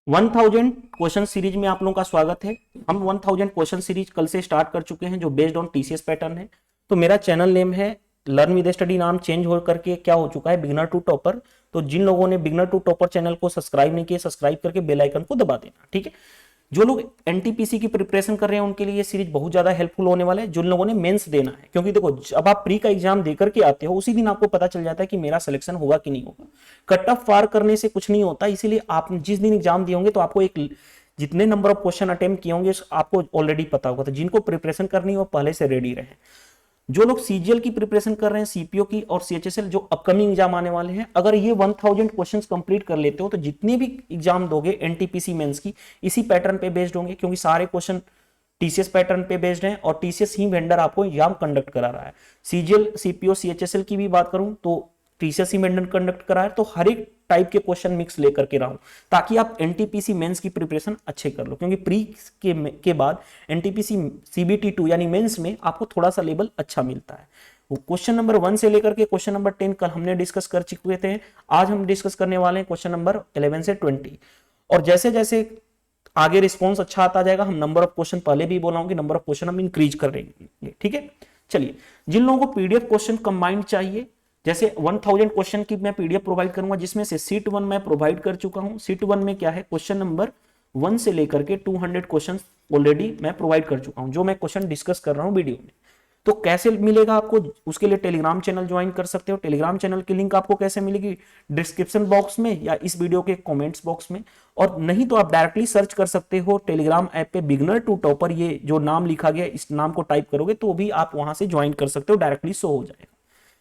1000 question series में आप लोगों का स्वागत है। हम 1000 क्वेश्चन सीरीज कल से स्टार्ट कर चुके हैं जो बेस्ड ऑन टीसीएस पैटर्न है। तो मेरा चैनल नेम है लर्न विद स्टडी, नाम चेंज हो करके क्या हो चुका है बिगनर टू टॉपर। तो जिन लोगों ने बिगनर टू टॉपर चैनल को सब्सक्राइब नहीं किया, सब्सक्राइब करके बेल आइकन को दबा देना, ठीक है। जो लोग एनटीपीसी की प्रिपरेशन कर रहे हैं उनके लिए ये सीरीज बहुत ज्यादा हेल्पफुल होने वाला है। जिन लोगों ने मेंस देना है, क्योंकि देखो जब आप प्री का एग्जाम देकर के आते हो उसी दिन आपको पता चल जाता है कि मेरा सिलेक्शन होगा कि नहीं होगा। कट ऑफ पार करने से कुछ नहीं होता, इसीलिए आप जिस दिन एग्जाम दिए होंगे तो आपको एक जितने नंबर ऑफ क्वेश्चन अटेम्प्ट किए होंगे आपको ऑलरेडी पता होगा। तो जिनको प्रिपरेशन करनी है वो पहले से रेडी रहे। जो लोग सीजीएल की प्रिपरेशन कर रहे हैं, सीपीओ की और सीएचएसएल जो अपकमिंग एग्जाम आने वाले हैं, अगर ये 1000 क्वेश्चंस कंप्लीट कर लेते हो तो जितने भी एग्जाम दोगे एनटीपीसी मेंस की इसी पैटर्न पे बेस्ड होंगे, क्योंकि सारे क्वेश्चन टीसीएस पैटर्न पे बेस्ड हैं और टीसीएस ही वेंडर आपको एग्जाम कंडक्ट करा रहा है। सीजीएल, सीपीओ, सीएचएसएल की भी बात करूं तो टीसीएस ही वेंडर कंडक्ट करा है। तो हर एक टाइप के क्वेश्चन मिक्स लेकर के रहा हूं ताकि आप एनटीपीसी मेंस की प्रिपरेशन अच्छे कर लो, क्योंकि प्री के बाद एनटीपीसी सीबीटी 2 यानी मेंस में आपको थोड़ा सा लेवल अच्छा मिलता है। वो क्वेश्चन नंबर 1 से लेकर के क्वेश्चन नंबर 10 कल हमने डिस्कस कर चुके थे। आज हम डिस्कस करने वाले हैं क्वेश्चन नंबर 11 से 20। और जैसे जैसे आगे रिस्पॉन्स अच्छा आता जाएगा, हम नंबर ऑफ क्वेश्चन पहले भी बोला हूं कि नंबर ऑफ क्वेश्चन हम इंक्रीज कर रहे हैं, ठीक है। चलिए, जिन लोगों को पीडीएफ क्वेश्चन कंबाइंड चाहिए, जैसे 1000 क्वेश्चन की मैं पीडीएफ प्रोवाइड करूंगा, जिसमें से सीट 1 मैं प्रोवाइड कर चुका हूं। सीट 1 में क्या है, क्वेश्चन नंबर 1 से लेकर के 200 क्वेश्चन ऑलरेडी मैं प्रोवाइड कर चुका हूं, जो मैं क्वेश्चन डिस्कस कर रहा हूं वीडियो में। तो कैसे मिलेगा आपको, उसके लिए टेलीग्राम चैनल ज्वाइन कर सकते हो। टेलीग्राम चैनल की लिंक आपको कैसे मिलेगी, डिस्क्रिप्शन बॉक्स में या इस वीडियो के कमेंट्स बॉक्स में। और नहीं तो आप डायरेक्टली सर्च कर सकते हो टेलीग्राम ऐप पे बिगनर टू टॉपर, ये जो नाम लिखा गया इस नाम को टाइप करोगे तो भी आप वहां से ज्वाइन कर सकते हो, डायरेक्टली शो हो जाएगा।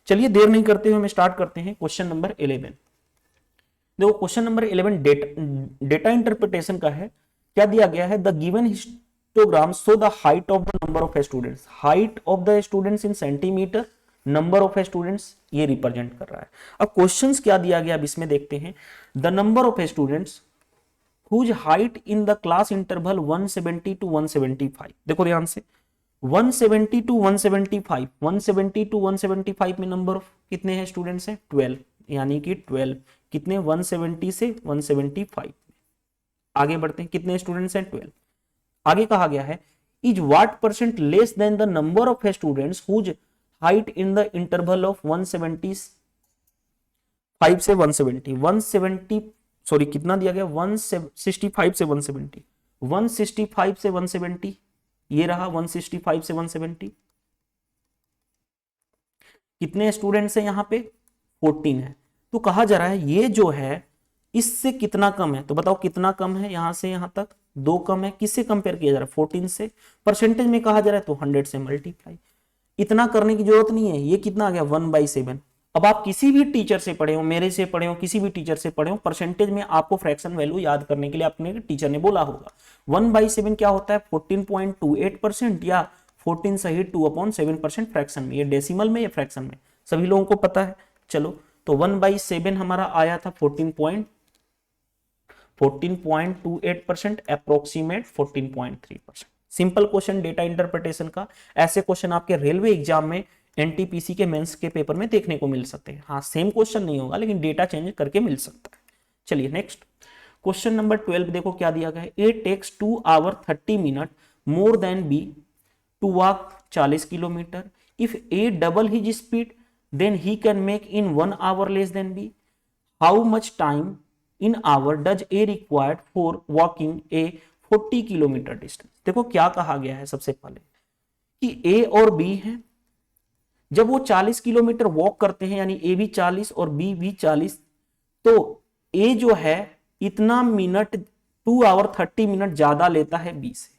चलिए देर नहीं करते हुए हम स्टार्ट करते हैं क्वेश्चन नंबर 11। देखो क्वेश्चन नंबर 11 डेटा इंटरप्रिटेशन का है। क्या दिया गया है, the given histogram show the height of the number of students. Height of the students in centimetre, number of students ये रिप्रेजेंट कर रहा है। अब क्वेश्चंस क्या दिया गया अब इसमें देखते हैं। The number of students whose height in the class interval 170 to 175। देखो ध्यान से, 170 टू 175, 170 टू 175 में नंबर ऑफ कितने हैं स्टूडेंट्स हैं, 12, यानी कि 12 कितने 170 से 175। आगे बढ़ते हैं, कितने स्टूडेंट्स हैं 12। आगे कहा गया है is what percent less than the number of students whose height in the interval of 175 से 170 सॉरी कितना दिया गया 165 से 170, 165 से 170 ये रहा 165 से 170। कितने स्टूडेंट्स हैं यहां पे 14 है। तो कहा जा रहा है ये जो है इससे कितना कम है, तो बताओ कितना कम है, यहां से यहां तक 2 कम है। किससे कंपेयर किया जा रहा है 14 से, परसेंटेज में कहा जा रहा है तो 100 से मल्टीप्लाई। इतना करने की जरूरत नहीं है, ये कितना आ गया 1/7। अब आप किसी भी टीचर से पढ़े हो, मेरे से पढ़े हो, किसी भी टीचर से पढ़े हो, परसेंटेज में आपको फ्रैक्शन वैल्यू याद करने के लिए अपने टीचर ने बोला होगा 1/7 क्या होता है 14.28% या 14 सही 2/7% फ्रैक्शन में। ये डेसिमल में या फ्रैक्शन में सभी लोगों को पता है। चलो तो 1/7 हमारा आया था 14.28%, approximate 14.3%। Simple question data interpretation का। ऐसे क्वेश्चन आपके रेलवे एग्जाम में एनटीपीसी के मेंस के पेपर में देखने को मिल सकते हैं। हाँ सेम क्वेश्चन नहीं होगा लेकिन डेटा चेंज करके मिल सकता है। चलिए नेक्स्ट क्वेश्चन नंबर 12 देखो क्या दिया गया है। A takes 2 hour 30 minute more than B to walk 40 kilometre. If A double his speed then he can make in 1 hour less than B. How much time in hour does A required for walking a 40 kilometre distance. देखो क्या कहा गया है सबसे पहले कि ए और B है, जब वो 40 किलोमीटर वॉक करते हैं यानी ए भी 40 और बी भी 40, तो ए जो है इतना मिनट 2 आवर 30 मिनट ज्यादा लेता है बी से।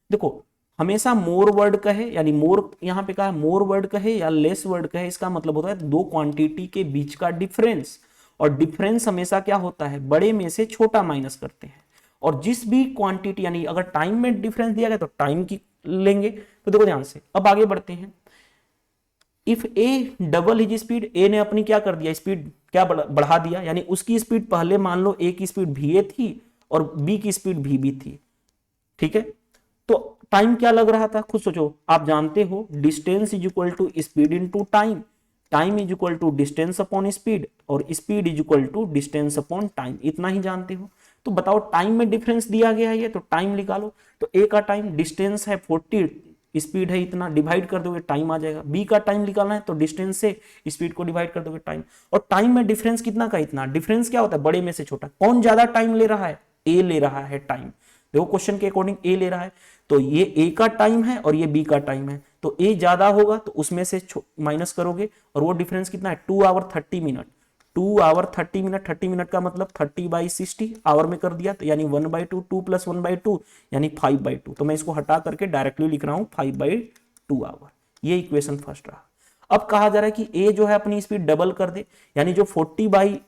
देखो हमेशा मोर वर्ड कहे यानी मोर यहां पे कहा मोर वर्ड कहे या लेस वर्ड कहे, इसका मतलब होता है दो क्वांटिटी के बीच का डिफरेंस। और डिफरेंस हमेशा क्या होता है बड़े में से छोटा माइनस करते हैं। और जिस भी क्वांटिटी यानी अगर टाइम में डिफरेंस दिया गया तो टाइम की लेंगे। तो देखो ध्यान से अब आगे बढ़ते हैं। If A double his speed, A ने अपनी क्या कर दिया स्पीड क्या बढ़ा दिया, यानी उसकी स्पीड पहले मान लो ए की स्पीड भी ए थी और बी की स्पीड भी थी, ठीक है। तो टाइम क्या लग रहा था खुद सोचो। आप जानते हो distance is equal to speed into time, time is equal to distance upon speed और speed is equal to distance upon time, इतना ही जानते हो। तो बताओ टाइम में डिफरेंस दिया गया है ये, तो टाइम निकालो। तो ए का टाइम, डिस्टेंस है 40, स्पीड है इतना, डिवाइड कर दोगे टाइम आ जाएगा। बी का टाइम निकालना है तो डिस्टेंस से स्पीड को डिवाइड कर दोगे टाइम। और टाइम में डिफरेंस कितना का इतना, डिफरेंस क्या होता है बड़े में से छोटा, कौन ज्यादा टाइम ले रहा है, ए ले रहा है टाइम। देखो क्वेश्चन के अकॉर्डिंग ए ले रहा है, तो ये ए का टाइम है और ये बी का टाइम है, तो ए ज्यादा होगा तो उसमें से माइनस करोगे, और वो डिफरेंस कितना है 2 hour 30 minute. 2 hour 30 minute, 30 minute का मतलब 30/60 आवर में कर दिया, तो यानी 1/2, 2 + 1/2 यानी 5/2। तो मैं इसको हटा करके डायरेक्टली लिख रहा हूं 5/2 आवर। ये इक्वेशन फर्स्ट रहा। अब कहा जा रहा है कि ए जो है अपनी स्पीड डबल कर दे, यानी जो 40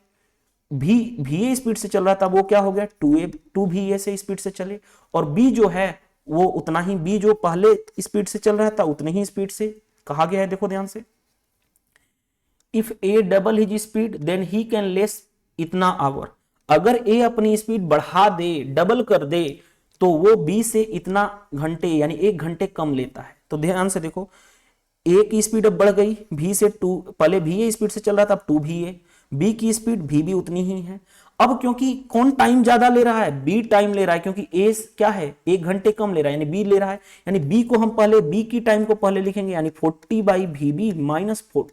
भी ए स्पीड से चल रहा था वो क्या हो गया 2 भी ए से स्पीड से चले, और बी जो है वो उतना ही, बी जो पहले स्पीड से चल रहा था उतनी ही स्पीड से कहा गया है। देखो ध्यान से, if A double his speed then he can less इतना आवर। अगर ए अपनी स्पीड बढ़ा दे, डबल कर दे, तो वो बी से इतना घंटे यानी 1 घंटे कम लेता है। तो ध्यान से देखो, ए की स्पीड अब बढ़ गई, भी से 2, पहले भी ए स्पीड से चल रहा था, अब 2 भी ए, बी की स्पीड भी उतनी ही है। अब क्योंकि कौन टाइम ज्यादा ले रहा है, बी टाइम ले रहा है, क्योंकि ए क्या है 1 घंटे कम ले रहा है, यानी बी ले रहा है, यानी बी को हम पहले, बी की टाइम को पहले लिखेंगे, यानी 40/VB माइनस 4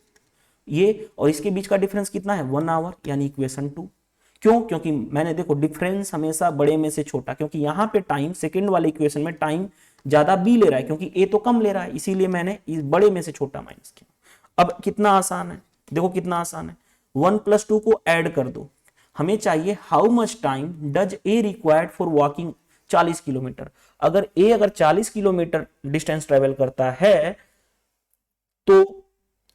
ये, और इसके बीच का डिफरेंस कितना है 1 आवर, यानी इक्वेशन 2। क्यों, क्योंकि मैंने देखो डिफरेंस हमेशा बड़े में से छोटा, क्योंकि यहां पे टाइम सेकंड वाले इक्वेशन में टाइम ज्यादा बी ले रहा है, क्योंकि ए तो कम ले रहा है, इसीलिए मैंने इस बड़े में से छोटा माइनस किया। अब कितना आसान है, देखो कितना आसान है, 1 + 2 को ऐड कर दो। हमें चाहिए how much time does A required for walking 40 kilometre. अगर 40 किलोमीटर डिस्टेंस ट्रेवल करता है तो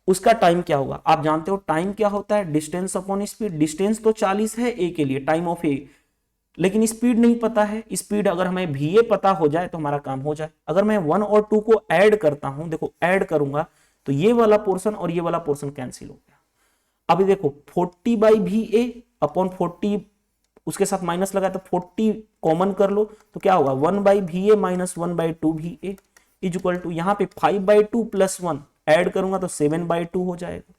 उसका टाइम क्या होगा। आप जानते हो टाइम क्या होता है, डिस्टेंस अपॉन स्पीड। डिस्टेंस तो 40 है ए के लिए, टाइम ऑफ ए, लेकिन स्पीड नहीं पता है। स्पीड अगर हमें भी ए पता हो जाए तो हमारा काम हो जाए। अगर मैं 1 और 2 को ऐड करता हूं, देखो ऐड करूंगा तो ये वाला पोर्शन और ये वाला पोर्शन कैंसिल हो गया। अभी देखो 40/VA अपॉन 40 उसके साथ माइनस लगा तो 40 कॉमन कर लो तो क्या होगा 1/VA minus 1/2VA is equal to, यहाँ पे 5/2 + 1 ऐड करूंगा तो 7/2 हो जाएगा।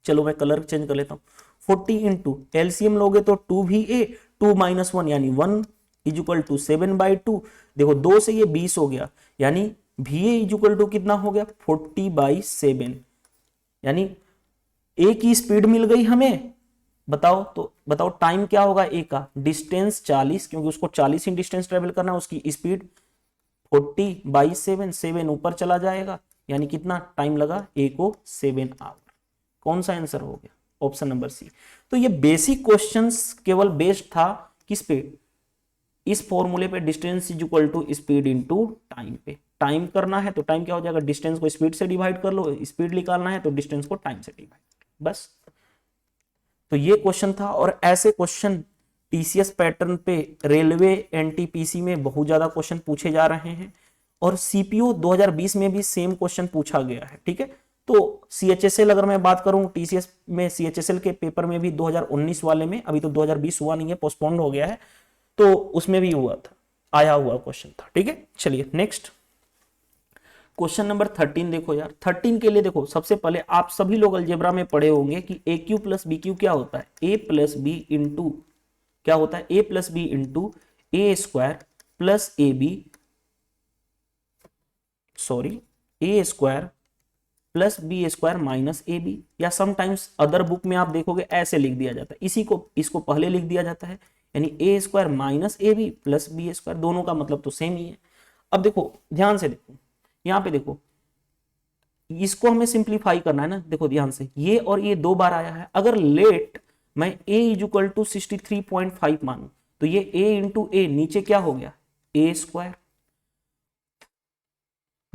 चलो मैं कलर चेंज कर लेता हूं, 40 इंटू एलसीएम लोगे तो 2VA 2 - 1 यानी 1 इज इक्वल टू 7/2। देखो 2 से ये 20 हो गया, यानी VA इज इक्वल टू कितना हो गया 40/7, यानी ए की स्पीड मिल गई हमें। बताओ तो बताओ टाइम क्या होगा ए का, डिस्टेंस 40, क्योंकि उसको 40 ही डिस्टेंस ट्रेवल करना है, उसकी स्पीड 40/7, 7 ऊपर चला जाएगा, यानी कितना टाइम लगा ए को 7 आवर। कौन सा आंसर हो गया, ऑप्शन नंबर सी। तो ये बेसिक क्वेश्चंस केवल बेस्ड था किस पे, इस फॉर्मूले पे, distance is equal to speed into time पे। टाइम करना है तो टाइम क्या हो जाएगा, डिस्टेंस को स्पीड से डिवाइड कर लो, स्पीड निकालना है तो डिस्टेंस को टाइम से डिवाइड, बस। तो ये क्वेश्चन था, और ऐसे क्वेश्चन टीसीएस पैटर्न पे रेलवे एनटीपीसी में बहुत ज्यादा क्वेश्चन पूछे जा रहे हैं, और सीपीओ 2020 में भी सेम क्वेश्चन पूछा गया है, ठीक है। तो सीएचएसएल अगर मैं बात करूं, टीसीएस में सीएचएसएल के पेपर में भी 2019 वाले में, अभी तो 2020 हुआ नहीं है, पोस्टपोन्ड हो गया है, तो उसमें भी हुआ था, आया हुआ क्वेश्चन था, ठीक है। चलिए नेक्स्ट क्वेश्चन नंबर 13 देखो यार। 13 के लिए देखो, सबसे पहले आप सभी लोग अलजेब्रा में पढ़े होंगे कि ए क्यू प्लस बी क्यू क्या होता है, ए प्लस बी इंटू क्या होता है, A plus B into A square plus A B, sorry A square plus B square minus A B, या समटाइम्स अदर बुक में आप देखोगे ऐसे लिख दिया जाता है, इसी को इसको पहले लिख दिया जाता है, यानी A square minus A B plus B square, दोनों का मतलब तो सेम ही है। अब देखो ध्यान से देखो, यहां पे देखो इसको हमें सिंप्लीफाई करना है ना, देखो ध्यान से, ये और ये 2 बार आया है। अगर लेट मैं a इज इक्वल टू 63.5 मानू तो ये a इंटू ए नीचे क्या हो गया ए स्क्वायर,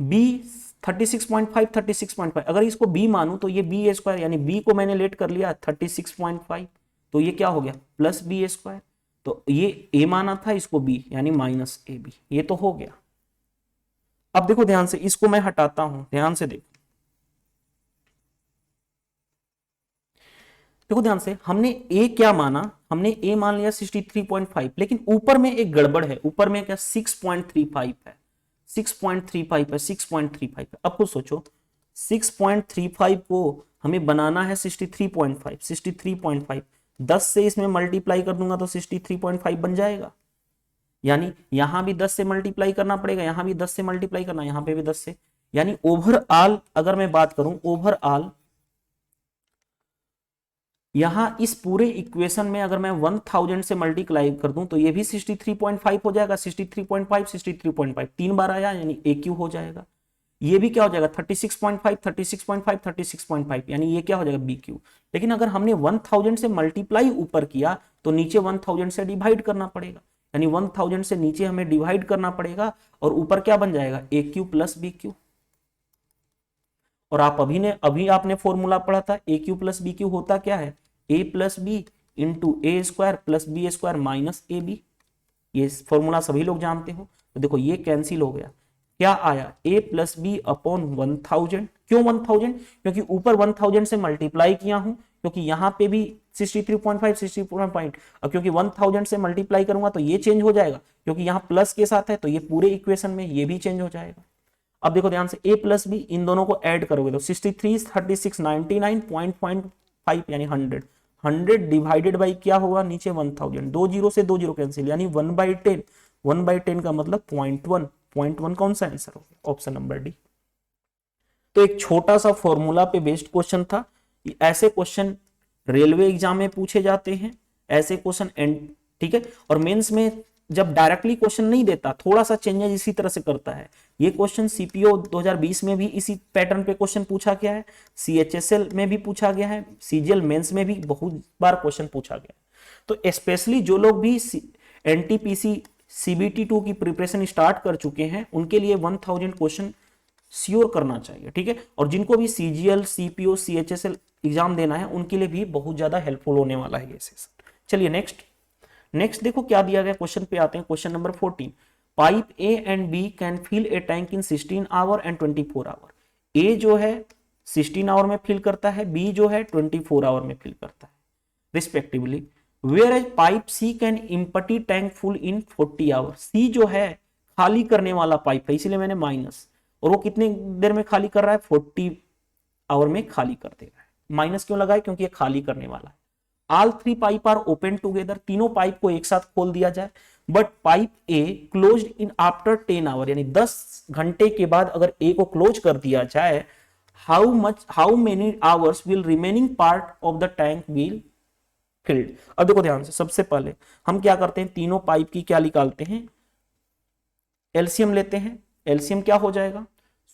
b 36.5 36.5, अगर इसको b मानू तो ये b स्क्वायर, यानी b को मैंने लेट कर लिया 36.5, तो ये क्या हो गया प्लस बी स्क्वायर, तो ये a माना था, इसको b यानी माइनस ए बी, ये तो हो गया। अब देखो ध्यान से, इसको मैं हटाता हूं, ध्यान से देखो, देखो ध्यान से, हमने a क्या माना, हमने a मान लिया 63.5, लेकिन ऊपर में एक गड़बड़ है, ऊपर में क्या 6.35 है, 6.35 है, 6.35 है। अब कुछ सोचो, 6.35 को हमें बनाना है 63.5, 63.5, 10 से इसमें मल्टीप्लाई कर दूंगा तो 63.5 बन जाएगा। यानी यहां भी 10 से मल्टीप्लाई करना पड़ेगा, यहां भी 10 से मल्टीप्लाई करना, यहां पे भी 10 से। यानी ओवरऑल अगर मैं बात करूं, ओवरऑल यहां इस पूरे इक्वेशन में अगर मैं 1000 से मल्टीप्लाई कर दूं तो ये भी 63.5 हो जाएगा। 63.5 63.5 तीन बार आया यानी ए क्यू हो जाएगा। ये भी क्या हो जाएगा 36.5 36.5 36.5 यानी ये क्या हो जाएगा बी क्यू। लेकिन अगर हमने 1000 से मल्टीप्लाई ऊपर किया तो नीचे 1000 से डिवाइड करना पड़ेगा, यानी 1000 से नीचे हमें डिवाइड करना पड़ेगा और ऊपर क्या बन जाएगा A cube plus B cube. और आप अभी आपने फॉर्मूला पढ़ा था A cube plus B cube होता क्या है, A plus B into A square plus B square minus A B. ये फॉर्मूला सभी लोग जानते हो। तो देखो ये कैंसिल हो गया, क्या आया ए प्लस बी अपॉन 1000। क्यों 1000? क्योंकि ऊपर 1000 से मल्टीप्लाई किया हूं, क्योंकि यहां पे भी 63.5 60.5, अब क्योंकि 1000 से मल्टीप्लाई करूंगा तो ये चेंज हो जाएगा, क्योंकि यहां प्लस के साथ है तो ये पूरे इक्वेशन में ये भी चेंज हो जाएगा। अब देखो ध्यान से ए प्लस बी इन दोनों को ऐड करोगे तो 63 36 99.5 यानी 100 100 डिवाइडेड बाई क्या होगा नीचे 1000, दो जीरो से दो जीरो कैंसिल, यानी 1/10 1/10 का मतलब 0.1 0.1 कौन सा आंसर होगा ऑप्शन नंबर डी। तो एक छोटा सा फॉर्मूला पे बेस्ड क्वेश्चन था। ऐसे क्वेश्चन रेलवे एग्जाम में पूछे जाते हैं, ऐसे क्वेश्चन ठीक है। और मेंस में जब डायरेक्टली क्वेश्चन नहीं देता, थोड़ा सा चेंजेस इसी तरह से करता है। ये क्वेश्चन सीपीओ 2020 में भी इसी पैटर्न पे क्वेश्चन पूछा गया है, सीएचएसएल में भी पूछा गया है, सीजीएल मेंस में भी बहुत बार क्वेश्चन पूछा गया है। तो स्पेशली जो लोग भी एनटीपीसी सीबीटी 2 की प्रिपरेशन स्टार्ट कर चुके हैं उनके लिए 1000 क्वेश्चन श्योर करना चाहिए, ठीक है। और जिनको भी सीजीएल सीपीओ सीएचएसएल एग्जाम देना है उनके लिए भी बहुत ज्यादा हेल्पफुल होने वाला है ये सेशन। चलिए नेक्स्ट देखो क्या दिया गया, क्वेश्चन पे आते हैं। Question number 14, pipe A and B can fill a tank in 16 hour and 24 hour. A जो है 16 आवर में फिल करता है, बी जो है 24 आवर में फिल करता है respectively. Whereas pipe C can empty tank full in 40 hour. C जो है खाली करने वाला पाइप है, इसीलिए मैंने माइनस, और वो कितने देर में खाली कर रहा है 40 आवर में खाली कर दे रहा है। माइनस क्यों लगा है, क्योंकि ये खाली करने वाला है। All three pipe are open together, तीनों पाइप को एक साथ खोल दिया जाए, but pipe A closed in after 10 hour, यानी 10 घंटे के बाद अगर ए को क्लोज कर दिया जाए, how many hours will remaining part of the tank will field. अब देखो ध्यान से, सबसे पहले हम क्या करते हैं, तीनों पाइप की क्या निकालते हैं, एलसीएम लेते हैं। एलसीएम क्या हो जाएगा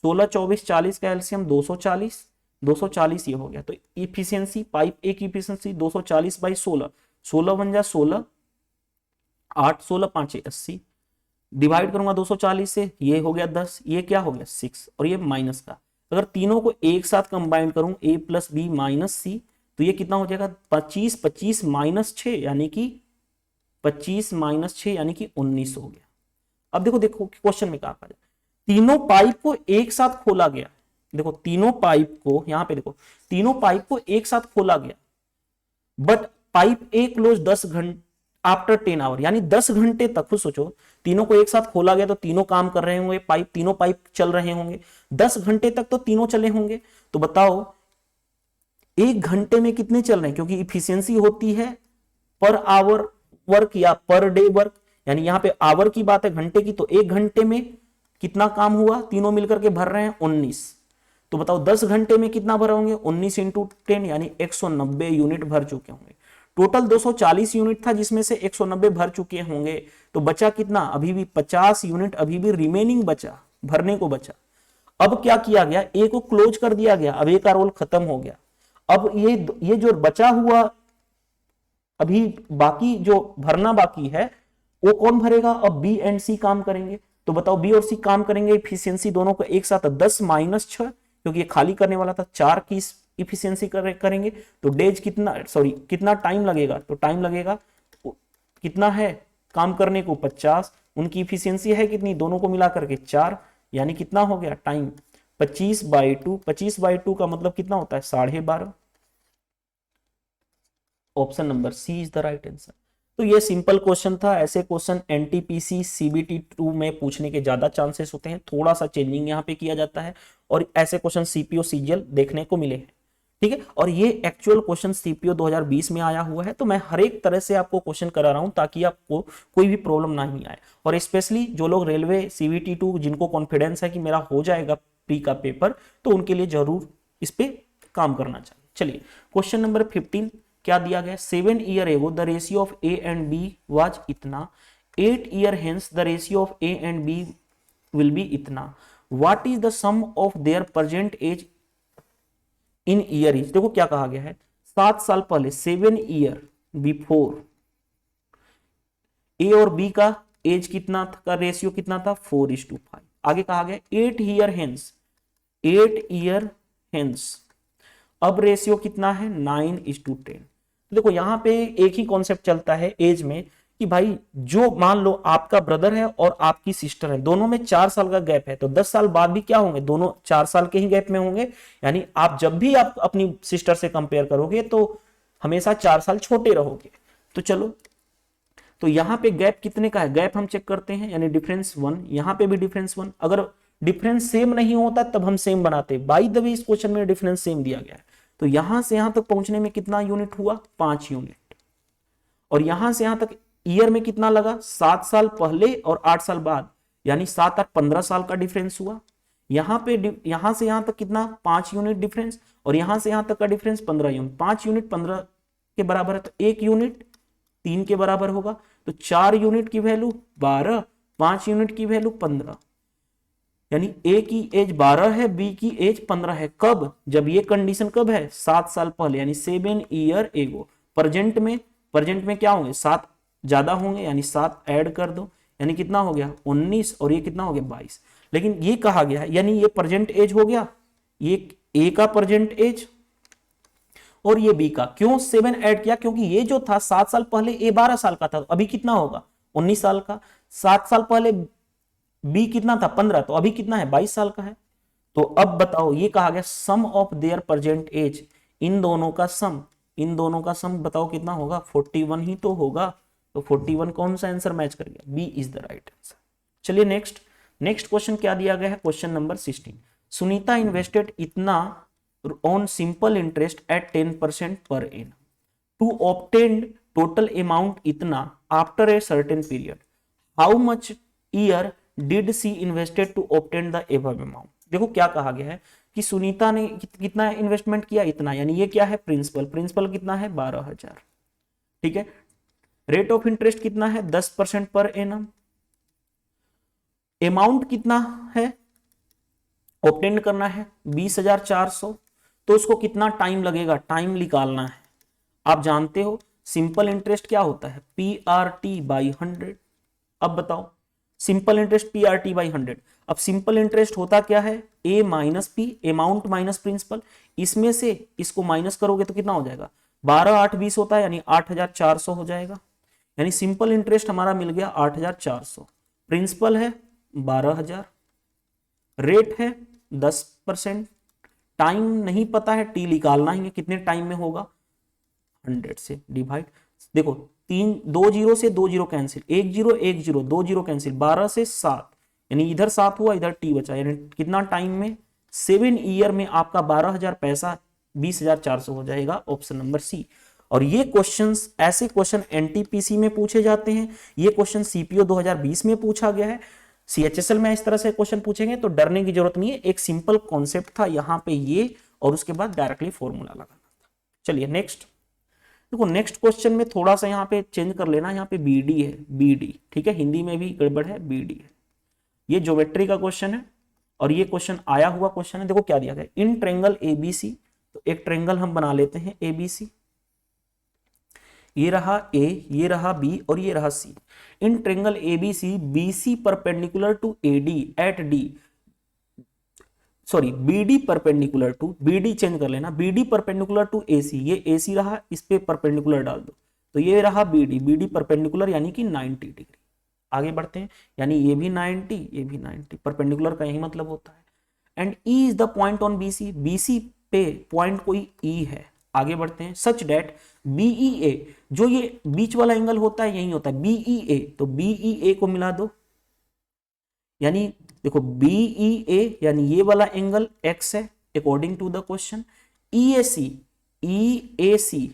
16 24 40 का एलसीएम 240, 240 ये हो गया। तो इफिशियंसी पाइप ए की इफिशियंसी 240 बाई 16, 16 बन जा 16, 8 16 5 80, डिवाइड करूंगा 240 से, ये हो गया 10, ये क्या हो गया 6 और ये माइनस का। अगर तीनों को एक साथ कंबाइन करूं ए प्लस बी माइनस सी, तो ये कितना हो जाएगा 25 25 माइनस 6 यानी कि 25 माइनस 6 यानी कि 19 हो गया। अब देखो क्वेश्चन में क्या कहा जाए, तीनों पाइप को एक साथ खोला गया। देखो तीनों पाइप को, यहां पे देखो तीनों पाइप को एक साथ खोला गया, बट पाइप ए क्लोज 10 घंटे आफ्टर 10 आवर, यानी 10 घंटे तक। खुद सोचो, तीनों को एक साथ खोला गया तो तीनों काम कर रहे होंगे, तीनों पाइप चल रहे होंगे, 10 घंटे तक तो तीनों चले होंगे। तो बताओ एक घंटे में कितने चल रहे हैं, क्योंकि इफिशियंसी होती है पर आवर वर्क या पर डे वर्क, यानी यहां पे आवर की बात है घंटे की, तो एक घंटे में कितना काम हुआ, तीनों मिलकर के भर रहे हैं 19। तो बताओ 10 घंटे में कितना भर होंगे, 19 इंटू 10 यानी 190 यूनिट भर चुके होंगे। टोटल 240 यूनिट था जिसमें से 190 भर चुके होंगे, तो बचा कितना, अभी भी 50 यूनिट अभी भी रिमेनिंग बचा, भरने को बचा। अब क्या किया गया, ए को क्लोज कर दिया गया, अब ए का रोल खत्म हो गया। अब ये जो बचा हुआ अभी बाकी जो भरना बाकी है वो कौन भरेगा, अब बी एंड सी काम करेंगे। तो बताओ बी और सी काम करेंगे, इफिशियंसी दोनों को एक साथ 10 माइनस 6, क्योंकि ये खाली करने वाला था, 4 की इफिशियंसी करेंगे तो डेज कितना टाइम लगेगा, तो टाइम लगेगा कितना है काम करने को 50, उनकी इफिशियंसी है कितनी, दोनों को मिला करके 4, यानी कितना हो गया टाइम 25/2, 25/2 का मतलब कितना होता है 12.5। Option number C is the right answer. तो ये सिंपल क्वेश्चन था। ऐसे क्वेश्चन एनटीपीसी सीबीटी 2 में पूछने के ज्यादा चांसेस होते हैं, थोड़ा सा चेंजिंग यहाँ पे किया जाता है और ऐसे क्वेश्चन सीपीओ सीजीएल देखने को मिले हैं। ठीक है। और ये एक्चुअल क्वेश्चन सीपीओ 2020 में आया हुआ है, तो मैं हर एक तरह से आपको क्वेश्चन करा रहा हूं ताकि आपको कोई भी प्रॉब्लम ना ही आए। और स्पेशली जो लोग रेलवे सीवीटी 2 जिनको कॉन्फिडेंस है कि मेरा हो जाएगा प्री का पेपर, तो उनके लिए जरूर इस पे काम करना चाहिए। चलिए क्वेश्चन नंबर 15 क्या दिया गया, 7 year ago the ratio of A and B was इतना, 8 year hence the ratio of A and B will be इतना, what is the sum of their present age in year is. देखो क्या कहा गया है, 7 साल पहले 7 ईयर बिफोर ए और बी का एज कितना का रेशियो कितना था 4:5। आगे कहा गया 8 ईयर हेंस, 8 ईयर हेंस अब रेशियो कितना है 9:10। तो देखो यहां पे एक ही कॉन्सेप्ट चलता है एज में कि भाई जो मान लो आपका ब्रदर है और आपकी सिस्टर है, दोनों में 4 साल का गैप है, तो 10 साल बाद भी क्या होंगे, दोनों 4 साल के ही गैप में होंगे। यानी आप जब भी आप अपनी सिस्टर से कंपेयर करोगे तो हमेशा 4 साल छोटे रहोगे। तो चलो, तो यहां पे गैप कितने का है, गैप हम चेक करते हैं, यानी डिफरेंस 1, यहां पे भी डिफरेंस 1। अगर डिफरेंस सेम नहीं होता तब हम सेम बनाते, बाय द वे इस क्वेश्चन में डिफरेंस सेम दिया गया है। तो यहां से यहां तक पहुंचने में कितना यूनिट हुआ 5 यूनिट, और यहां से यहां तक ईयर में कितना लगा 7 साल पहले और 8 साल बाद, यानी 7 8 15 साल का डिफरेंस हुआ। यहां पे यहां से यहां तक कितना 5 यूनिट डिफरेंस, और यहां से यहां तक का डिफरेंस 15 यूनिट। 5 यूनिट 15 के बराबर है, तो 1 यूनिट 3 के बराबर होगा, तो 4 यूनिट की वैल्यू 12, 5 यूनिट की वैल्यू 15, यानी ए की एज 12 है, बी की एज 15 है। कब, जब ये कंडीशन कब है 7 साल पहले, यानी 7 ईयर एगो। प्रेजेंट में क्या होंगे 7 ज्यादा होंगे, यानी 7 ऐड कर दो, यानी कितना हो गया 19, और ये कितना हो गया 22। लेकिन ये कहा गया है, यानी ये प्रेजेंट एज हो गया, ये ए का प्रेजेंट एज और ये बी का। क्यों 7 ऐड किया, क्योंकि ये जो था 7 साल पहले ए 12 साल का था, तो अभी कितना होगा 19 साल का। 7 साल पहले बी कितना था 15, तो अभी कितना है 22 साल का है। तो अब बताओ, ये कहा गया सम ऑफ देयर प्रेजेंट एज, इन दोनों का सम बताओ कितना होगा 41 ही तो होगा। तो 41 कौन सा आंसर मैच कर गया, B is the right answer. चलिए नेक्स्ट क्वेश्चन क्या दिया गया है, क्वेश्चन नंबर 16, सुनीता इन्वेस्टेड इतना on simple interest at 10% per annum to obtain total amount इतना after a certain period, how much year did she invested to obtain the above amount। देखो क्या कहा गया है कि सुनीता ने कितना इन्वेस्टमेंट किया इतना, यानी ये क्या है प्रिंसिपल कितना है 12,000, ठीक है। रेट ऑफ इंटरेस्ट कितना है 10% पर एनम, अमाउंट कितना है ऑब्टेन करना है 20,400, तो उसको कितना टाइम लगेगा, टाइम निकालना है। आप जानते हो सिंपल इंटरेस्ट क्या होता है PRT/100। अब बताओ सिंपल इंटरेस्ट PRT/100। अब सिंपल इंटरेस्ट होता क्या है A minus P, amount minus principal, इसमें से इसको माइनस करोगे तो कितना हो जाएगा 12 8 20 होता है, यानी 8,400 हो जाएगा। यानी सिंपल इंटरेस्ट हमारा मिल गया 8,400, प्रिंसिपल है 12,000, रेट है 10%, टाइम नहीं पता है टी निकालना ही है, कितने टाइम में होगा 100 से डिवाइड। देखो 2 जीरो से 2 zero cancel, 1 zero 1 zero 2 zero cancel, 12 से 7, यानी इधर 7 हुआ इधर टी बचा, यानी कितना टाइम में 7 ईयर में आपका 12,000 पैसा 20,400 हो जाएगा, ऑप्शन नंबर सी। और ये क्वेश्चंस, ऐसे क्वेश्चन एनटीपीसी में पूछे जाते हैं, ये क्वेश्चन सीपीओ 2020 में पूछा गया है, सीएचएसएल में इस तरह से क्वेश्चन पूछेंगे, तो डरने की जरूरत नहीं है। एक सिंपल कॉन्सेप्ट था यहाँ पे ये, और उसके बाद डायरेक्टली फॉर्मूला लगाना था। चलिए नेक्स्ट, देखो नेक्स्ट क्वेश्चन में थोड़ा सा यहाँ पे चेंज कर लेना, यहाँ पे बीडी है, बीडी ठीक है, हिंदी में भी गड़बड़ है, बीडी है। ये ज्योमेट्री का क्वेश्चन है और ये क्वेश्चन आया हुआ क्वेश्चन है। देखो क्या दिया गया, इन ट्रेंगल एबीसी, तो एक ट्रेंगल हम बना लेते हैं एबीसी, ये रहा ए, ये रहा बी और ये रहा C. In triangle ABC BC perpendicular to AD at D, sorry BD perpendicular to, BD change कर लेना, बीडी परपेंडिकुलर टू एसी, ये एसी रहा, इस पे परपेंडिकुलर डाल दो, तो ये रहा बीडी, बीडी परपेंडिकुलर यानी कि 90 डिग्री। आगे बढ़ते हैं, यानी ये भी 90, ये भी 90, परपेंडिकुलर का यही मतलब होता है। And E is the point on BC, BC पे पॉइंट कोई ई है। आगे बढ़ते हैं, सच डेट बीईए, जो ये बीच वाला एंगल होता है यही होता है बीईए, तो बीईए को मिला दो, यानी देखो बीईए यानी ये वाला एंगल x है according to the question, EAC, EAC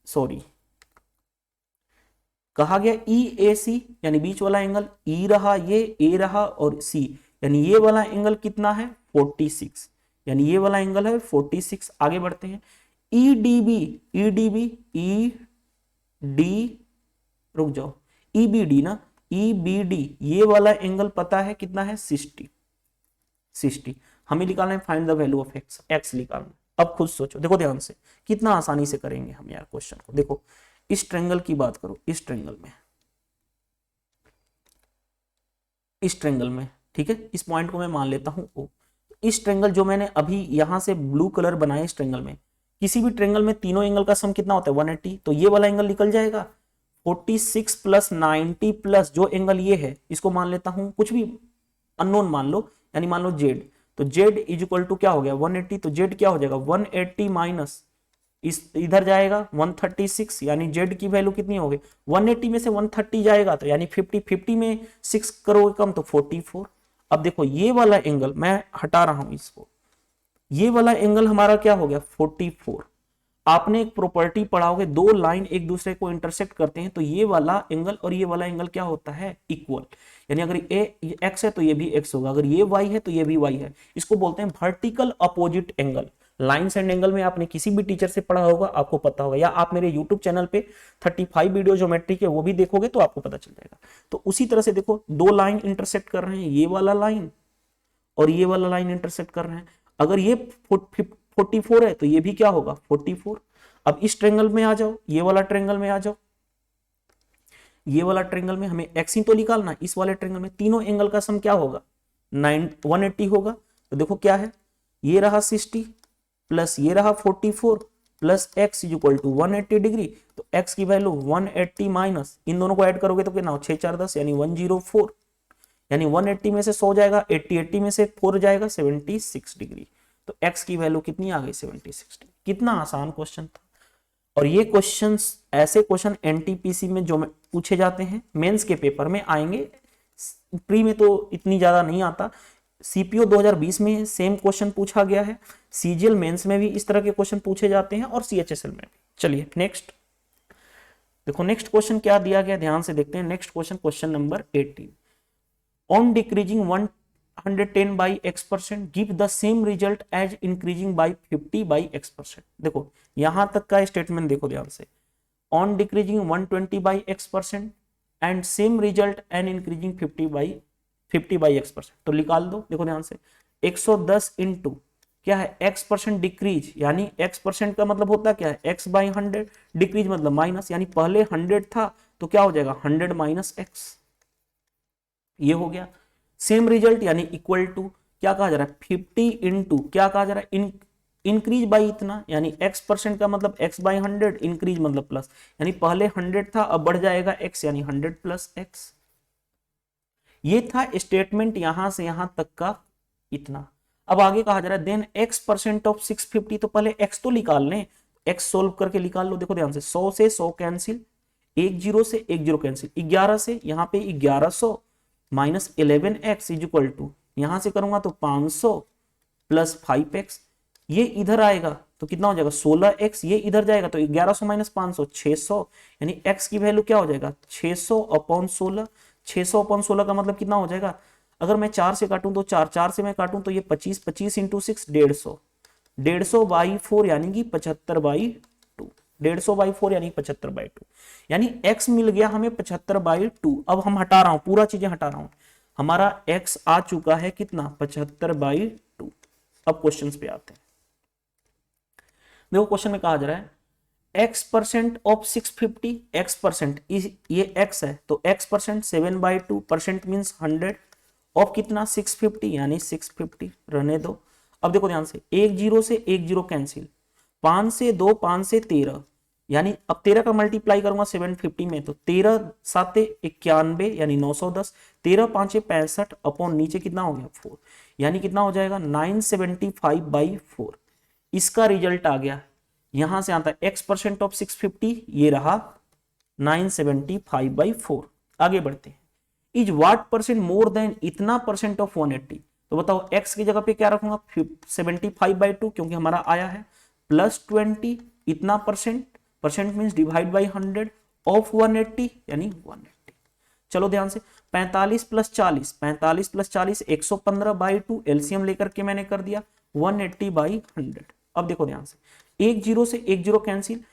sorry कहा गया EAC यानी बीच वाला एंगल, E रहा, ये A रहा और C यानी ये वाला एंगल कितना है 46, यानी ये वाला एंगल है 46। आगे बढ़ते हैं EDB, EDB, ED रुक जाओ, EBD ना, EBD ये वाला एंगल पता है कितना है 60। हमें निकालना है find the value of x, x निकालना। अब खुद सोचो, देखो ध्यान से कितना आसानी से करेंगे हम यार क्वेश्चन को। देखो इस ट्रायंगल की बात करो, इस ट्रायंगल में, इस ट्रायंगल में, ठीक है, इस पॉइंट को मैं मान लेता हूं ओ। इस ट्रायंगल जो मैंने अभी यहां से ब्लू कलर बनाया, इस ट्रायंगल में, किसी भी ट्रायंगल में तीनों एंगल का सम कितना होता है 180, तो ये वाला एंगल निकल जाएगा 46 प्लस 90 प्लस जो एंगल ये है, इसको मान लेता हूं कुछ भी अननोन मान लो, यानी मान लो जेड, तो जेड इज इक्वल टू क्या हो गया 180, तो जेड क्या हो जाएगा 180 माइनस इस इधर जाएगा 136, यानी जेड की वैल्यू कितनी होगी 180 में से 130 जाएगा तो यानी 50 में 6 करोगे कम तो 44। अब देखो ये वाला एंगल मैं हटा रहा हूं इसको, ये वाला एंगल हमारा क्या हो गया 44। आपने एक प्रॉपर्टी पढ़ाओगे, दो लाइन एक दूसरे को इंटरसेक्ट करते हैं तो ये वाला एंगल और ये वाला एंगल क्या होता है इक्वल, यानी अगर ये एक्स है तो ये भी एक्स होगा, अगर ये वाई है तो ये भी वाई है। इसको बोलते हैं vertical opposite angle. Lines and angle में आपने किसी भी टीचर से पढ़ा होगा, आपको पता होगा, या आप मेरे यूट्यूब चैनल पे 35 वीडियो ज्योमेट्री के वो भी देखोगे तो आपको पता चल जाएगा। तो उसी तरह से देखो दो लाइन इंटरसेक्ट कर रहे हैं, ये वाला लाइन और ये वाला लाइन इंटरसेक्ट कर रहे हैं, अगर ये 44 है तो ये भी क्या होगा 44। अब इस ट्रायंगल में आ जाओ, ये वाला ट्रायंगल में आ जाओ, ये वाला ट्रायंगल में हमें एक्स ही तो निकालना, इस वाले ट्रायंगल में तीनों एंगल का सम क्या होगा 180 होगा। तो देखो क्या है, ये रहा 60 प्लस ये रहा 44 plus x is equal to 180 degree, तो एक्स की वैल्यू 180 माइनस इन दोनों को ऐड करोगे तो कितना हो 6 4 10 यानी 104, यानी 180 में से 100 जाएगा 80 में से 4 जाएगा 76 डिग्री, तो x की वैल्यू कितनी आ गई 76 डिग्री। कितना आसान क्वेश्चन था। और ये क्वेश्चंस, ऐसे क्वेश्चन एनटीपीसी में जो पूछे जाते हैं, मेंस के पेपर में आएंगे, प्री में तो इतनी ज्यादा नहीं आता। सीपीओ 2020 में सेम क्वेश्चन पूछा गया है, सीजीएल मेंस में भी इस तरह के क्वेश्चन पूछे जाते हैं और सीएचएसएल में भी। चलिए नेक्स्ट देखो, नेक्स्ट क्वेश्चन क्या दिया गया, ध्यान से देखते हैं। Next question, question number 18, on decreasing 110 by x% give the same result as increasing by 50 by x%। देखो यहां तक का स्टेटमेंट देखो ध्यान से, on decreasing 120 by x% and same result and increasing 50 by x%, तो निकाल दो। देखो ध्यान से 110 इंटू क्या है x% डिक्रीज, यानी x% का मतलब होता क्या है x बाई 100, डिक्रीज मतलब माइनस, यानी पहले 100 था तो क्या हो जाएगा 100 माइनस x, ये हो गया। सेम रिजल्ट यानी इक्वल टू क्या कहा जा रहा है 50 इंटू क्या कहा जा रहा है इंक्रीज बाई इतना, यानी x% का मतलब x बाई 100, इंक्रीज मतलब प्लस, यानी पहले 100 था अब बढ़ जाएगा x, यानी 100 प्लस x। ये था स्टेटमेंट यहां से यहां तक का इतना। अब आगे कहा जा रहा है देन x% ऑफ 650, तो पहले x तो निकाल लें, x सोल्व करके निकाल लो। देखो ध्यान से 100 से 100 कैंसिल, 1 0 से 1 0 कैंसिल, 11 से यहाँ पे 1100 minus 11x is equal to, यहां से करूंगा तो 500 प्लस 5x, ये इधर आएगा तो कितना हो जाएगा 16x, ये इधर जाएगा तो 1100 माइनस 500 600, यानी x की वैल्यू क्या हो जाएगा 600 अपॉन 16। 600 अपॉन 16 का मतलब कितना हो जाएगा, अगर मैं 4 से काटूं तो 4 से मैं काटूं तो ये 25, 25 इंटू 6 150, 150 बाई 4 यानी कि 75 बाई 2, 150 बाई 4 यानी 75 बाई 2, यानी x मिल गया हमें 75 बाई 2। अब हम हटा रहा हूं, पूरा चीजें हटा रहा हूं, हमारा x आ चुका है कितना 75 बाई 2। अब क्वेश्चंस पे आते हैं। देखो क्वेश्चन में कहा जा रहा है x% ऑफ 650, x% ये x है तो x% 7 by 2, percent means 100 of कितना 650, यानी 650 रहने दो। अब देखो ध्यान से 1 0 से 1 0 कैंसिल, 5 से 2, 5 से 13, यानी अब 13 का मल्टीप्लाई करूंगा 750 में तो 13 7 91 यानी 910, 13 5 65 अपॉन नीचे कितना हो गया 4, यानी कितना हो जाएगा 975 बाई 4। इसका रिजल्ट आ गया, यहां से आता है x% ऑफ 650, ये रहा 975 बाई 4। आगे बढ़ते हैं, is what percent more than इतना परसेंट ऑफ 180, तो बताओ x की जगह पे क्या रखूंगा 75 बाई 2 क्योंकि हमारा आया है, प्लस 20 इतना percent, percent means divide by 100 of 180 यानी 180। चलो ध्यान से 45 प्लस 40, 45 प्लस 40 115 बाई 2, एलसीएम लेकर के मैंने कर दिया 180 बाई 100। अब देखो ध्यान से, एक जीरो से एक जीरो कैंसिल,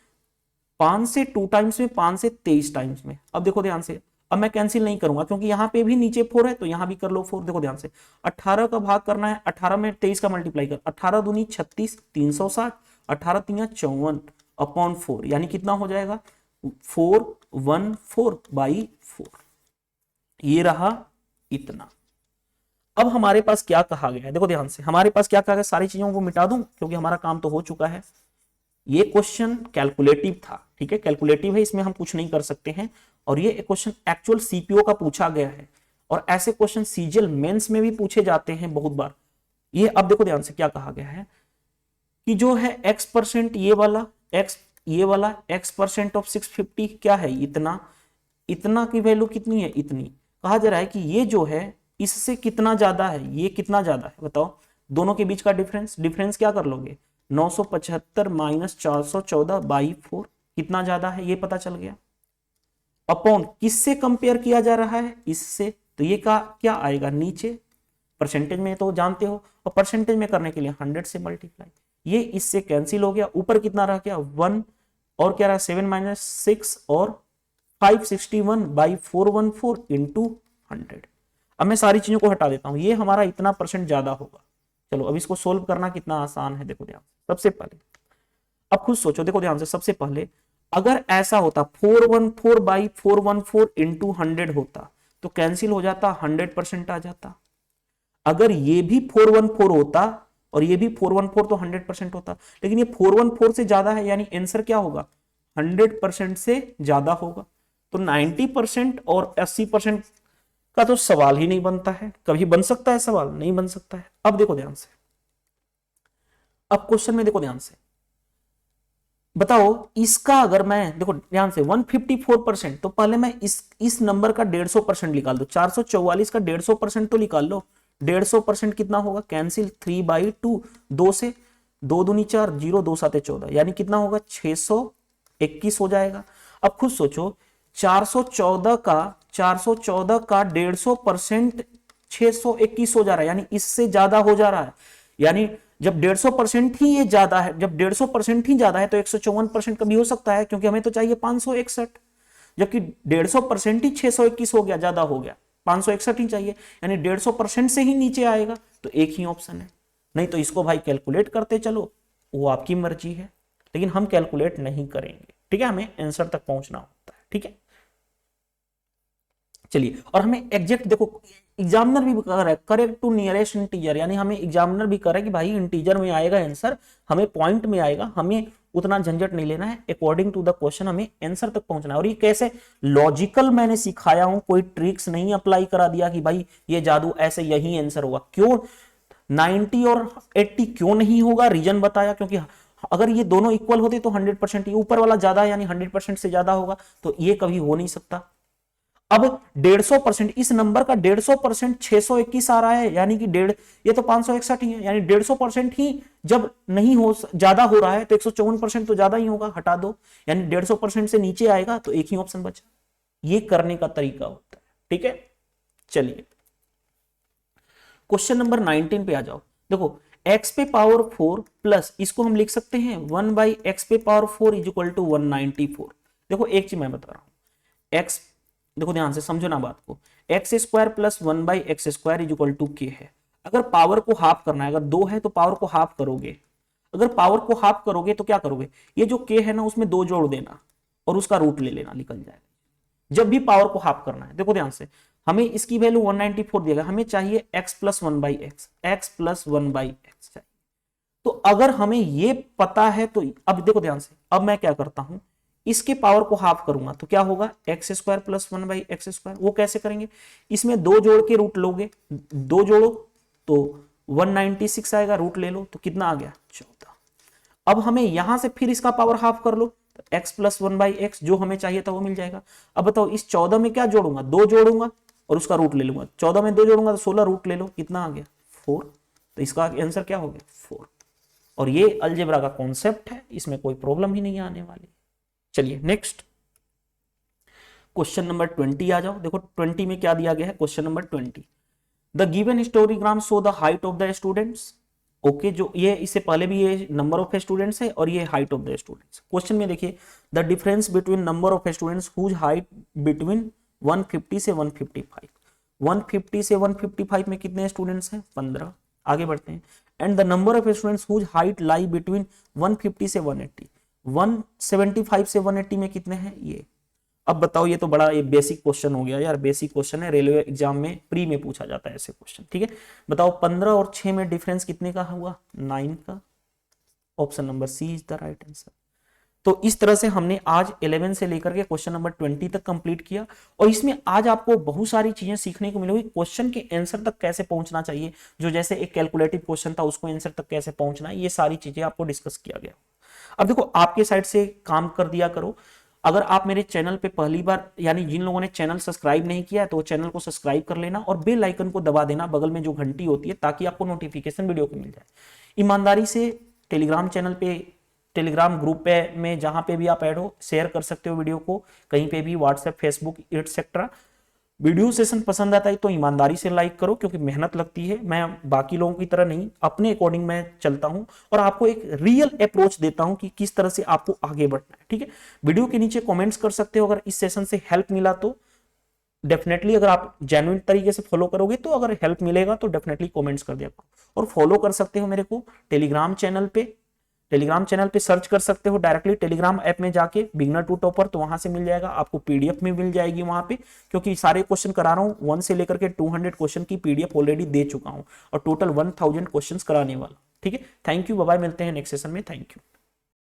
5 से 2 टाइम्स में, 5 से 23 टाइम्स में। अब देखो ध्यान से, अब मैं कैंसिल नहीं करूंगा क्योंकि यहाँ पे भी नीचे 4 है तो यहाँ भी कर लो 4। देखो ध्यान से, 18 का भाग करना है, 18 में 23 का मल्टीप्लाई कर, 18 दूनी 36, 360, 18 तिया 54 अपॉन 4 यानी कितना हो जाएगा 414 बाई 4। ये रहा इतना। अब हमारे पास क्या कहा गया है, देखो ध्यान से, हमारे पास क्या कहा गया, सारी चीजों को मिटा दूं क्योंकि हमारा काम तो हो चुका है। ये क्वेश्चन कैलकुलेटिव था, ठीक है, कैलकुलेटिव है, इसमें हम कुछ नहीं कर सकते हैं। और ये क्वेश्चन एक्चुअल सीपीओ का पूछा गया है और ऐसे क्वेश्चन सीजीएल मेंस में भी पूछे जाते हैं बहुत बार। ये अब देखो ध्यान से क्या कहा गया है कि जो है x% ये वाला x% ऑफ 650 क्या है, इतना, इतना की वैल्यू कितनी है, इतनी। कहा जा रहा है कि ये जो है इससे कितना ज्यादा है, ये कितना ज्यादा है बताओ, दोनों के बीच का डिफरेंस, डिफरेंस क्या कर लोगे 975 माइनस 414 बाई 4 कितना ज्यादा है ये पता चल गया। अपॉन किससे कंपेयर किया जा रहा है, इससे, तो ये का क्या आएगा नीचे, परसेंटेज में तो जानते हो और परसेंटेज में करने के लिए 100 से मल्टीप्लाई, ये इससे कैंसिल हो गया, ऊपर कितना रह गया 1 और क्या रहा 7 माइनस 6 और 561 बाई 414 इंटू 100। अब मैं सारी चीजों को हटा देता हूं, ये हमारा इतना परसेंट ज्यादा होगा। चलो अब इसको सोल्व करना कितना आसान है, देखो ध्यान, सबसे पहले अब खुद सोचो, देखो ध्यान से, सबसे पहले अगर ऐसा होता 414 बाई 414 इंटू 100 होता तो कैंसिल हो जाता, 100% आ जाता। अगर ये भी 414 होता और ये भी 414 तो 100% होता, लेकिन ये 414 से ज्यादा है यानी आंसर क्या होगा 100% से ज्यादा होगा। तो 90% और 80% का तो सवाल ही नहीं बनता है, कभी बन सकता है सवाल, नहीं बन सकता है। अब देखो ध्यान से, अब क्वेश्चन में देखो ध्यान से, बताओ इसका अगर मैं देखो ध्यान से 154% तो पहले मैं इस नंबर का 150% निकाल दो, 444 का 150% तो निकाल लो, 150% कितना होगा कैंसिल 3/2, 2 से 2 दूनी 4, 0 2 7 14 यानी कितना होगा 621 हो जाएगा। अब खुद सोचो 414 का 150% 621 हो जा रहा है यानी इससे ज्यादा हो जा रहा है, यानी जब 150% ही ये ज्यादा है, जब 150% ही ज्यादा है तो 154% का भी हो सकता है क्योंकि हमें तो चाहिए 561, जबकि 150% ही 621 हो गया, ज्यादा हो गया, 561 ही चाहिए यानी 150% से ही नीचे आएगा, तो एक ही ऑप्शन है। नहीं तो इसको भाई कैलकुलेट करते चलो, वो आपकी मर्जी है, लेकिन हम कैलकुलेट नहीं करेंगे, ठीक है, हमें आंसर तक पहुंचना होता है, ठीक है। चलिए, और हमें एग्जैक्ट देखो एग्जामिनर भी कर रहा है करेक्ट टू नियरेस्ट इंटीजर, यानी हमें एग्जामिनर भी कर रहा है कि भाई इंटीजर में आएगा आंसर, हमें पॉइंट में आएगा, हमें उतना झंझट नहीं लेना है, अकॉर्डिंग टू द क्वेश्चन हमें आंसर तक पहुंचना है। और ये कैसे लॉजिकल मैंने सिखाया हूं, कोई ट्रिक्स नहीं अप्लाई करा दिया कि भाई ये जादू ऐसे यही आंसर होगा। क्यों 90 और 80 क्यों नहीं होगा, रीजन बताया, क्योंकि अगर ये दोनों इक्वल होते तो 100%, ये ऊपर वाला ज्यादा यानी 100% से ज्यादा होगा, तो ये कभी हो नहीं सकता। अब 150%, इस नंबर का 150% 621 आ रहा है यानी कि ये तो 561 ही है, यानी 150% ही जब नहीं हो, ज्यादा हो रहा है तो 154% तो ज्यादा ही होगा, हटा दो, यानी 150% से नीचे आएगा तो एक ही ऑप्शन बचा। ये करने का तरीका होता है, ठीक है। चलिए क्वेश्चन नंबर 19 पे आ जाओ। देखो x पे पावर 4 प्लस इसको हम लिख सकते हैं 1/x पे पावर 4 इज इक्वल टू 194। देखो एक चीज मैं बता रहा हूं, x देखो ध्यान से समझो ना बात को, x square plus 1/x square is equal to K है। अगर पावर को हाफ करना है, अगर 2 है तो पावर को हाफ करोगे, अगर पावर को हाफ करोगे तो क्या करोगे, ये जो के है ना उसमें 2 जोड़ देना और उसका रूट ले लेना, निकल जाएगा। जब भी पावर को हाफ करना है, देखो ध्यान से, हमें इसकी वैल्यू 194 दिया गया, हमें चाहिए x plus 1/x, x plus 1/x चाहिए। तो अगर हमें ये पता है तो अब देखो ध्यान से, अब मैं क्या करता हूं, इसके पावर को हाफ करूंगा तो क्या होगा x square plus 1/x square. वो कैसे करेंगे, इसमें 2 जोड़ के रूट लोगे, 2 जोड़ो तो 196 आएगा, रूट ले लो तो कितना आ गया 14। अब हमें यहां से फिर इसका पावर हाफ कर लो तो x प्लस 1/x जो हमें चाहिए था वो मिल जाएगा। अब बताओ इस 14 में क्या जोड़ूंगा, 2 जोड़ूंगा और उसका रूट ले लूंगा, 14 में 2 जोड़ूंगा तो 16, रूट ले लो, कितना आ गया 4। तो इसका आंसर क्या हो गया 4। और ये अलजेब्रा का कॉन्सेप्ट है, इसमें कोई प्रॉब्लम ही नहीं आने वाली। चलिए नेक्स्ट क्वेश्चन नंबर 20 आ जाओ। देखो 20 में क्या दिया गया है, question number 20, the given histogram show the height of the students. Okay, जो ये इससे पहले भी ये नंबर ऑफ स्टूडेंट्स है और ये height of the students. Question में देखिए the difference between number of students whose height between 150 से 155। 150 से 155 में कितने स्टूडेंट्स हैं, 15। आगे बढ़ते हैं। And the number of students whose height lie between 150 से 180। 175 से 180 में कितने हैं, ये। अब बताओ, ये तो बड़ा ये बेसिक क्वेश्चन हो गया यार, बेसिक क्वेश्चन है, रेलवे एग्जाम में प्री में पूछा जाता है ऐसे क्वेश्चन। ठीक है, बताओ 15 और 6 में डिफरेंस कितने का हुआ, 9 का। Option number C is the right answer. तो इस तरह से हमने आज 11 से लेकर के क्वेश्चन नंबर 20 तक कंप्लीट किया, और इसमें आज आपको बहुत सारी चीजें सीखने को मिलेगी। क्वेश्चन के आंसर तक कैसे पहुंचना चाहिए, जो जैसे एक कैलकुलेटिव क्वेश्चन था उसको आंसर तक कैसे पहुंचना है, ये सारी चीजें आपको डिस्कस किया गया। अब देखो आपके साइड से काम कर दिया करो, अगर आप मेरे चैनल पे पहली बार, यानी जिन लोगों ने चैनल सब्सक्राइब नहीं किया है तो चैनल को सब्सक्राइब कर लेना और बेल आइकन को दबा देना बगल में जो घंटी होती है, ताकि आपको नोटिफिकेशन वीडियो की मिल जाए। ईमानदारी से टेलीग्राम चैनल पे, टेलीग्राम ग्रुप पे में जहां पे भी आप ऐड हो, शेयर कर सकते हो वीडियो को, कहीं पे भी, WhatsApp, Facebook etcetera. Video session पसंद आता है तो ईमानदारी से लाइक करो, क्योंकि मेहनत लगती है। मैं बाकी लोगों की तरह नहीं, अपने अकॉर्डिंग मैं चलता हूं और आपको एक रियल अप्रोच देता हूं कि किस तरह से आपको आगे बढ़ना है। ठीक है, वीडियो के नीचे कमेंट्स कर सकते हो, अगर इस सेशन से हेल्प मिला तो डेफिनेटली, अगर आप जेन्युइन तरीके से फॉलो करोगे तो अगर हेल्प मिलेगा तो डेफिनेटली कमेंट्स कर दिया करो। और फॉलो कर सकते हो मेरे को टेलीग्राम चैनल पे, टेलीग्राम चैनल पे सर्च कर सकते हो डायरेक्टली टेलीग्राम ऐप में जाके बिगनर टू टॉपर, तो वहां से मिल जाएगा आपको, पीडीएफ में मिल जाएगी वहां पे, क्योंकि सारे क्वेश्चन करा रहा हूं 1 से लेकर के 200 क्वेश्चन की पीडीएफ ऑलरेडी दे चुका हूं और टोटल 1000 क्वेश्चन कराने वाला। ठीक है, थैंक यू, बाय बाय, मिलते हैं नेक्स्ट सेशन में, थैंक यू।